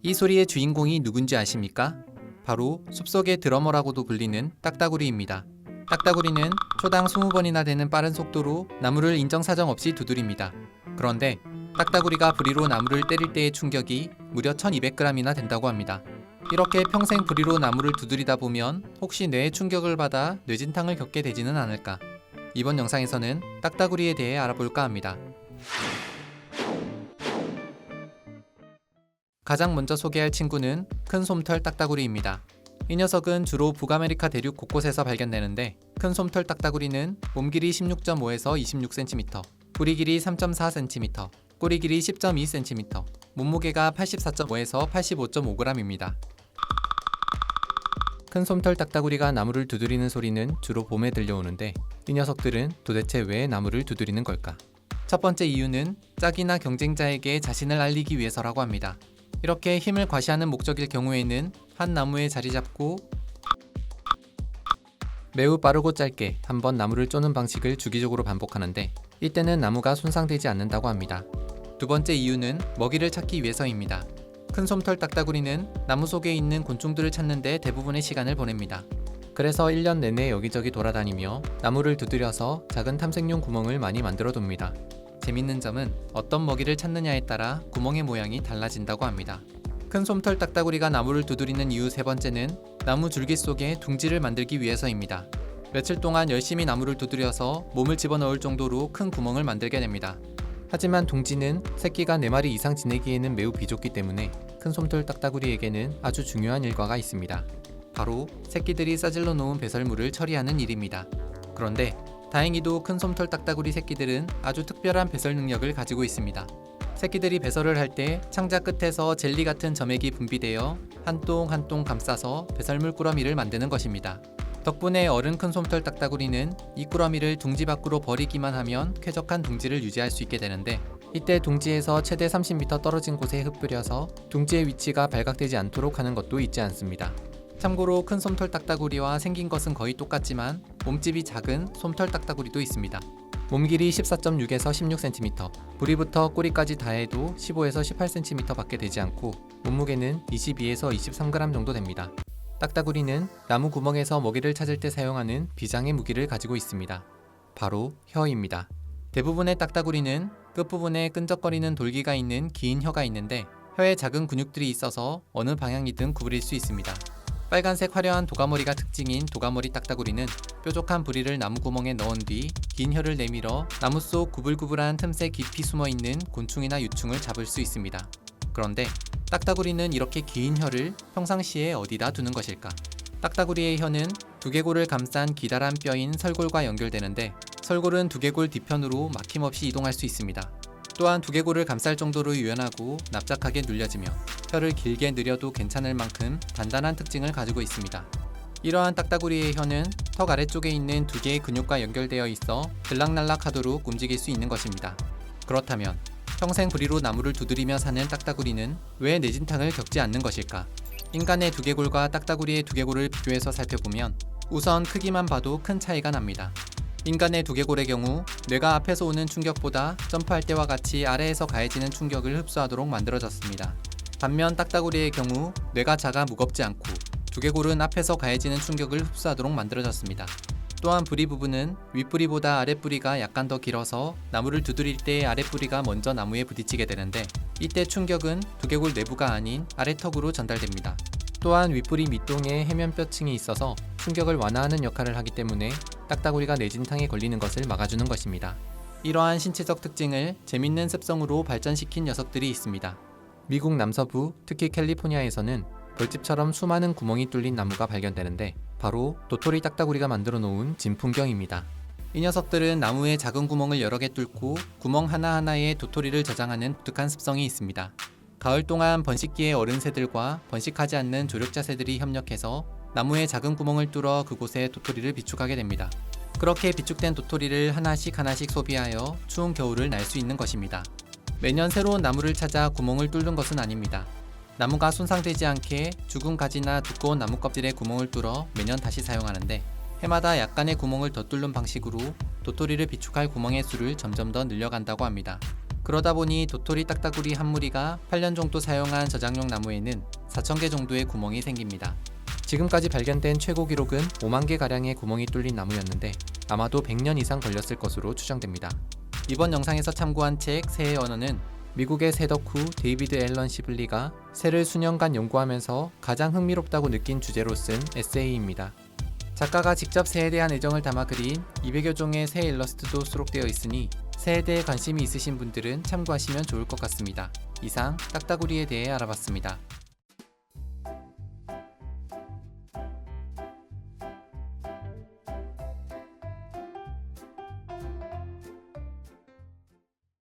이 소리의 주인공이 누군지 아십니까? 바로 숲속의 드러머라고도 불리는 딱따구리입니다. 딱따구리는 초당 20번이나 되는 빠른 속도로 나무를 인정사정 없이 두드립니다. 그런데 딱따구리가 부리로 나무를 때릴 때의 충격이 무려 1200g이나 된다고 합니다. 이렇게 평생 부리로 나무를 두드리다 보면 혹시 뇌에 충격을 받아 뇌진탕을 겪게 되지는 않을까? 이번 영상에서는 딱따구리에 대해 알아볼까 합니다. 가장 먼저 소개할 친구는 큰 솜털 딱따구리입니다. 이 녀석은 주로 북아메리카 대륙 곳곳에서 발견되는데, 큰 솜털 딱따구리는 몸 길이 16.5에서 26cm, 부리 길이 3.4cm, 꼬리 길이 10.2cm, 몸무게가 84.5에서 85.5g입니다. 큰 솜털 딱따구리가 나무를 두드리는 소리는 주로 봄에 들려오는데, 이 녀석들은 도대체 왜 나무를 두드리는 걸까? 첫 번째 이유는 짝이나 경쟁자에게 자신을 알리기 위해서라고 합니다. 이렇게 힘을 과시하는 목적일 경우에는 한 나무에 자리 잡고 매우 빠르고 짧게 한번 나무를 쪼는 방식을 주기적으로 반복하는데, 이때는 나무가 손상되지 않는다고 합니다. 두 번째 이유는 먹이를 찾기 위해서입니다. 큰 솜털 딱따구리는 나무 속에 있는 곤충들을 찾는 데 대부분의 시간을 보냅니다. 그래서 1년 내내 여기저기 돌아다니며 나무를 두드려서 작은 탐색용 구멍을 많이 만들어 둡니다. 재밌는 점은 어떤 먹이를 찾느냐에 따라 구멍의 모양이 달라진다고 합니다. 큰 솜털 딱따구리가 나무를 두드리는 이유 세 번째는 나무 줄기 속에 둥지를 만들기 위해서입니다. 며칠 동안 열심히 나무를 두드려서 몸을 집어넣을 정도로 큰 구멍을 만들게 됩니다. 하지만 둥지는 새끼가 4마리 이상 지내기에는 매우 비좁기 때문에 큰 솜털 딱따구리에게는 아주 중요한 일과가 있습니다. 바로 새끼들이 싸질러 놓은 배설물을 처리하는 일입니다. 그런데 다행히도 큰 솜털 딱따구리 새끼들은 아주 특별한 배설 능력을 가지고 있습니다. 새끼들이 배설을 할 때 창자 끝에서 젤리 같은 점액이 분비되어 한 똥 한 똥 감싸서 배설물 꾸러미를 만드는 것입니다. 덕분에 어른 큰 솜털 딱따구리는 이 꾸러미를 둥지 밖으로 버리기만 하면 쾌적한 둥지를 유지할 수 있게 되는데, 이때 둥지에서 최대 30m 떨어진 곳에 흩뿌려서 둥지의 위치가 발각되지 않도록 하는 것도 잊지 않습니다. 참고로 큰 솜털 딱따구리와 생긴 것은 거의 똑같지만 몸집이 작은 솜털 딱따구리도 있습니다. 몸 길이 14.6에서 16cm, 부리부터 꼬리까지 다 해도 15에서 18cm 밖에 되지 않고 몸무게는 22에서 23g 정도 됩니다. 딱따구리는 나무 구멍에서 먹이를 찾을 때 사용하는 비장의 무기를 가지고 있습니다. 바로 혀입니다. 대부분의 딱따구리는 끝부분에 끈적거리는 돌기가 있는 긴 혀가 있는데, 혀에 작은 근육들이 있어서 어느 방향이든 구부릴 수 있습니다. 빨간색 화려한 도가머리가 특징인 도가머리 딱따구리는 뾰족한 부리를 나무 구멍에 넣은 뒤 긴 혀를 내밀어 나무 속 구불구불한 틈새 깊이 숨어있는 곤충이나 유충을 잡을 수 있습니다. 그런데 딱따구리는 이렇게 긴 혀를 평상시에 어디다 두는 것일까? 딱따구리의 혀는 두개골을 감싼 기다란 뼈인 설골과 연결되는데, 설골은 두개골 뒤편으로 막힘없이 이동할 수 있습니다. 또한 두개골을 감쌀 정도로 유연하고 납작하게 눌려지며 혀를 길게 늘여도 괜찮을 만큼 단단한 특징을 가지고 있습니다. 이러한 딱따구리의 혀는 턱 아래쪽에 있는 두 개의 근육과 연결되어 있어 들락날락하도록 움직일 수 있는 것입니다. 그렇다면 평생 부리로 나무를 두드리며 사는 딱따구리는 왜 뇌진탕을 겪지 않는 것일까? 인간의 두개골과 딱따구리의 두개골을 비교해서 살펴보면 우선 크기만 봐도 큰 차이가 납니다. 인간의 두개골의 경우 뇌가 앞에서 오는 충격보다 점프할 때와 같이 아래에서 가해지는 충격을 흡수하도록 만들어졌습니다. 반면 딱따구리의 경우 뇌가 작아 무겁지 않고 두개골은 앞에서 가해지는 충격을 흡수하도록 만들어졌습니다. 또한 부리 부분은 윗부리보다 아랫부리가 약간 더 길어서 나무를 두드릴 때 아랫부리가 먼저 나무에 부딪히게 되는데, 이때 충격은 두개골 내부가 아닌 아래턱으로 전달됩니다. 또한 윗부리 밑동에 해면뼈층이 있어서 충격을 완화하는 역할을 하기 때문에 딱따구리가 뇌진탕에 걸리는 것을 막아주는 것입니다. 이러한 신체적 특징을 재밌는 습성으로 발전시킨 녀석들이 있습니다. 미국 남서부, 특히 캘리포니아에서는 벌집처럼 수많은 구멍이 뚫린 나무가 발견되는데, 바로 도토리 딱따구리가 만들어 놓은 진풍경입니다. 이 녀석들은 나무에 작은 구멍을 여러 개 뚫고 구멍 하나하나에 도토리를 저장하는 독특한 습성이 있습니다. 가을 동안 번식기의 어른 새들과 번식하지 않는 조력자 새들이 협력해서 나무에 작은 구멍을 뚫어 그곳에 도토리를 비축하게 됩니다. 그렇게 비축된 도토리를 하나씩 소비하여 추운 겨울을 날 수 있는 것입니다. 매년 새로운 나무를 찾아 구멍을 뚫는 것은 아닙니다. 나무가 손상되지 않게 죽은 가지나 두꺼운 나무 껍질에 구멍을 뚫어 매년 다시 사용하는데, 해마다 약간의 구멍을 더 뚫는 방식으로 도토리를 비축할 구멍의 수를 점점 더 늘려간다고 합니다. 그러다 보니 도토리 딱따구리 한 무리가 8년 정도 사용한 저장용 나무에는 4,000개 정도의 구멍이 생깁니다. 지금까지 발견된 최고 기록은 5만 개 가량의 구멍이 뚫린 나무였는데 아마도 100년 이상 걸렸을 것으로 추정됩니다. 이번 영상에서 참고한 책 새의 언어는 미국의 새 덕후 데이비드 앨런 시블리가 새를 수년간 연구하면서 가장 흥미롭다고 느낀 주제로 쓴 에세이입니다. 작가가 직접 새에 대한 애정을 담아 그린 200여 종의 새 일러스트도 수록되어 있으니 새에 대해 관심이 있으신 분들은 참고하시면 좋을 것 같습니다. 이상 딱따구리에 대해 알아봤습니다.